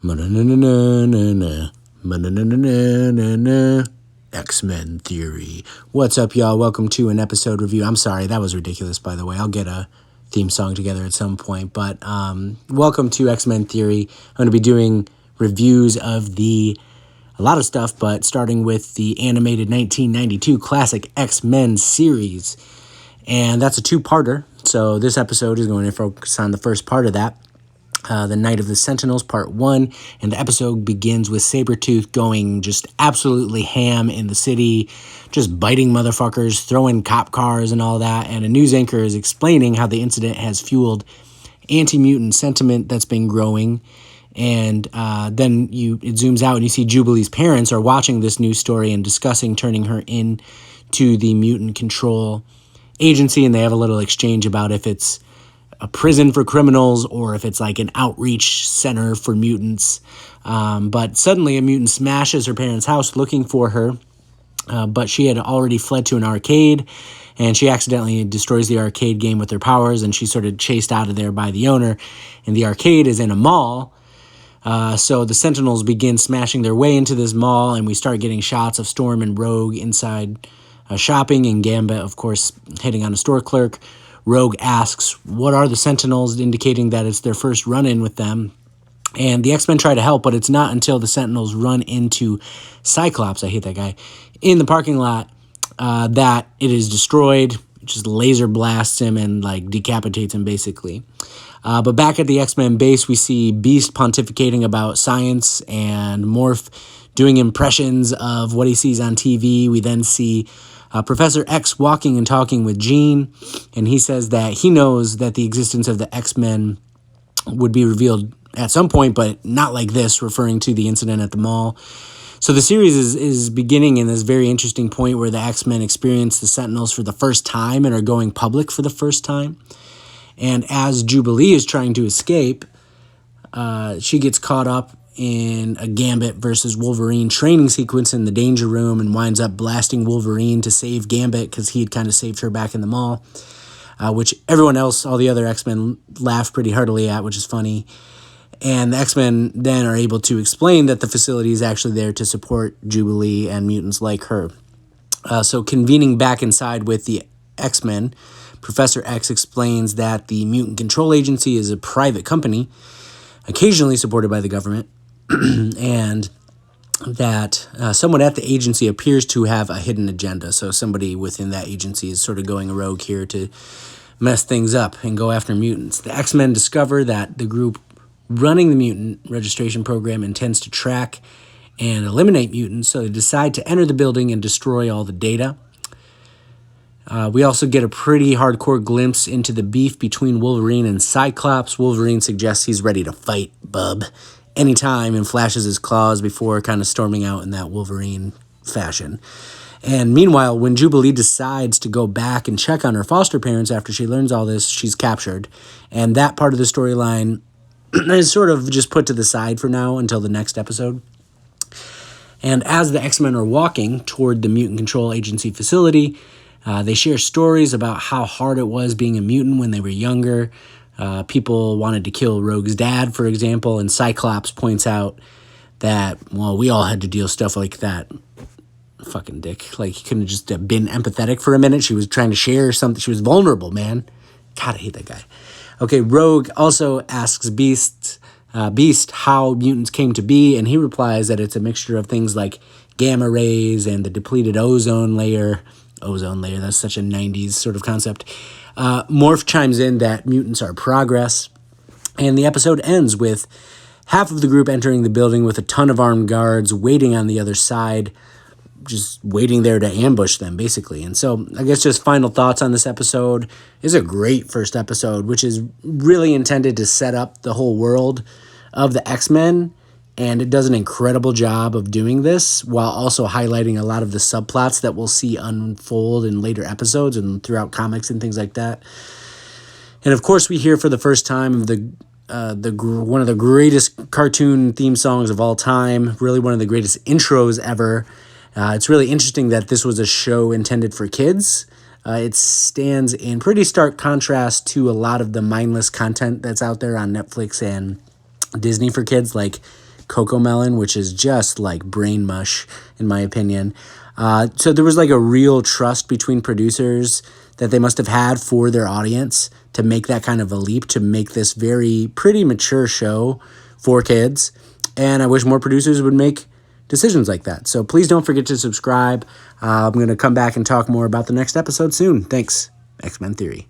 Ma-na-na-na-na-na. Ma-na-na-na-na-na. X-Men Theory. What's up, y'all? Welcome to an episode review. I'm sorry, that was ridiculous, by the way. I'll get a theme song together at some point. But welcome to X-Men Theory. I'm going to be doing reviews of a lot of stuff, but starting with the animated 1992 classic X-Men series. And that's a two-parter. So this episode is going to focus on the first part of that. The Night of the Sentinels, Part 1, and the episode begins with Sabretooth going just absolutely ham in the city, just biting motherfuckers, throwing cop cars and all that, and a news anchor is explaining how the incident has fueled anti-mutant sentiment that's been growing, and then it zooms out and you see Jubilee's parents are watching this news story and discussing turning her in to the mutant control agency, and they have a little exchange about if it's a prison for criminals or if it's like an outreach center for mutants. But suddenly a mutant smashes her parents' house looking for her, but she had already fled to an arcade, and she accidentally destroys the arcade game with her powers, and she's sort of chased out of there by the owner, and the arcade is in a mall. So the Sentinels begin smashing their way into this mall, and we start getting shots of Storm and Rogue inside shopping, and Gambit, of course, hitting on a store clerk. Rogue asks, what are the Sentinels, indicating that it's their first run-in with them. And the X-Men try to help, but it's not until the Sentinels run into Cyclops, I hate that guy, in the parking lot that it is destroyed. It just laser blasts him and like decapitates him, basically. But back at the X-Men base, we see Beast pontificating about science and Morph doing impressions of what he sees on TV. We then see Professor X walking and talking with Jean, and he says that he knows that the existence of the X-Men would be revealed at some point, but not like this, referring to the incident at the mall. So the series is beginning in this very interesting point where the X-Men experience the Sentinels for the first time and are going public for the first time. And as Jubilee is trying to escape, she gets caught up in a Gambit versus Wolverine training sequence in the danger room and winds up blasting Wolverine to save Gambit because he had kind of saved her back in the mall, which everyone else, all the other X-Men, laughed pretty heartily at, which is funny. And the X-Men then are able to explain that the facility is actually there to support Jubilee and mutants like her. So convening back inside with the X-Men, Professor X explains that the Mutant Control Agency is a private company, occasionally supported by the government, and that someone at the agency appears to have a hidden agenda. So somebody within that agency is sort of going rogue here to mess things up and go after mutants. The X-Men discover that the group running the mutant registration program intends to track and eliminate mutants, so they decide to enter the building and destroy all the data. We also get a pretty hardcore glimpse into the beef between Wolverine and Cyclops. Wolverine suggests he's ready to fight Bub anytime and flashes his claws before kind of storming out in that Wolverine fashion. And meanwhile, when Jubilee decides to go back and check on her foster parents after she learns all this, she's captured. And that part of the storyline is sort of just put to the side for now until the next episode. And as the X-Men are walking toward the Mutant Control Agency facility, they share stories about how hard it was being a mutant when they were younger. People wanted to kill Rogue's dad, for example, and Cyclops points out that, well, we all had to deal stuff like that. Fucking dick. Like, he couldn't have just been empathetic for a minute. She was trying to share something. She was vulnerable, man. God, I hate that guy. Okay, Rogue also asks Beast how mutants came to be, and he replies that it's a mixture of things like gamma rays and the depleted ozone layer. Ozone layer, that's such a 90s sort of concept. Morph chimes in that mutants are progress, and the episode ends with half of the group entering the building with a ton of armed guards waiting on the other side, just waiting there to ambush them, basically. And so I guess just final thoughts on this episode. Is a great first episode, which is really intended to set up the whole world of the X-Men, and it does an incredible job of doing this while also highlighting a lot of the subplots that we'll see unfold in later episodes and throughout comics and things like that. And of course, we hear for the first time one of the greatest cartoon theme songs of all time, really one of the greatest intros ever. It's really interesting that this was a show intended for kids. It stands in pretty stark contrast to a lot of the mindless content that's out there on Netflix and Disney for kids, like Cocomelon, which is just like brain mush, in my opinion. So there was like a real trust between producers that they must have had for their audience to make that kind of a leap, to make this pretty mature show for kids. And I wish more producers would make decisions like that. So please don't forget to subscribe. I'm going to come back and talk more about the next episode soon. Thanks. X-Men Theory.